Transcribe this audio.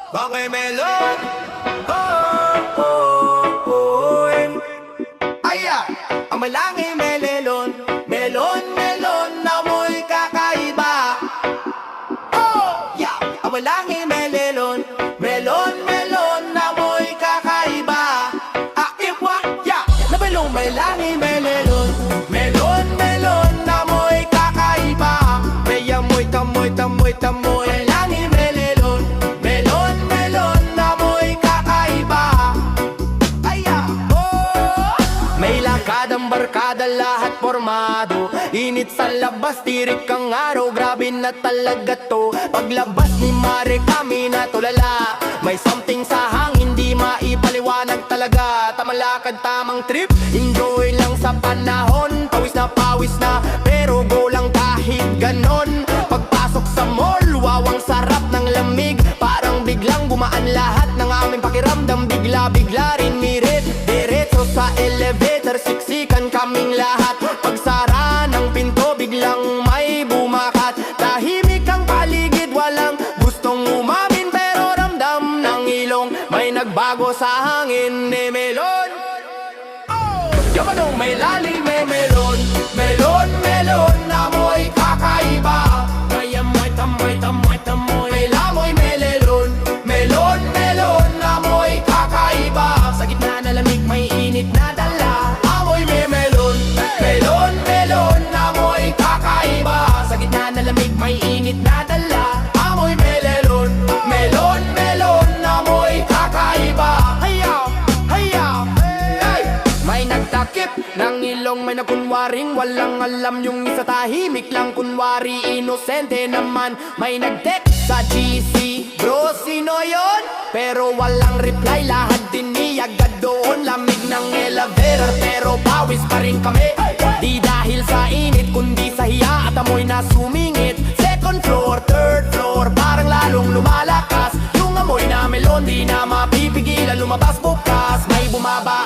Bakit melon? Oh, oh, oh, Aya, ang malangi melon. Melon, melon, amoy kakaiba. Oh, yeah, ang malangi melon. Melon, melon, amoy kakaiba. Ah, iwa, yeah, nabalong malangi melon. Melon, melon, amoy kakaiba. May amoy, tamoy, tamoy, tamoy. Malangi melon. Melon, melon, amoy kakaiba. Aya, oh, may lakadang barkada, lahat formado. Init sa labas, tirik ang araw, grabe na talaga to. Paglabas ni Mare kami natulala. May something sa hangin, di maipaliwanag talaga. Tamang lakad, tamang trip, enjoy lang sa panahon. Pawis na, pero go lang kahit ganon. Pagpasok sa mall, wawang sarap ng lamig. Parang biglang gumaan lahat ng aming pakiramdam. Bigla rin mirit, diretso sa elevator. Siksikan kaming lahat. Pagsara ng pinto, biglang may bumakat. Tahimik ang paligid, walang gustong umamin, pero ramdam ng ilong may nagbago sa hangin ni Melon. Oh, yamanong may lalim, may melon. Melon, melon, amoy kakaiba. May amoy, tamoy, tamoy, tamoy. May lamoy melon. Melon, melon, amoy kakaiba. Sa gitna na lamig, may init na dala. Amoy may melon. Melon, melon, amoy kakaiba. Sa gitna na lamig, may init na dala. Amoy melon. Melon, melon, amoy kakaiba. Hayaw, hayaw, hey! May nagtakip ng ilong, may nakunwaring walang alam. Yung isa tahimik lang, kunwari inosente naman. May nag-text sa GC, bro, sino yon? Pero walang reply, lahat diniyagad doon. Lamig ng elevator, pero pawis pa rin kami. Di dahil sa init, kundi sa hiya at amoy na sumingit. Second floor, third floor, parang lalong lumalakas. Yung amoy na melon, di na mapipigilan lumabas bukas. May bumaba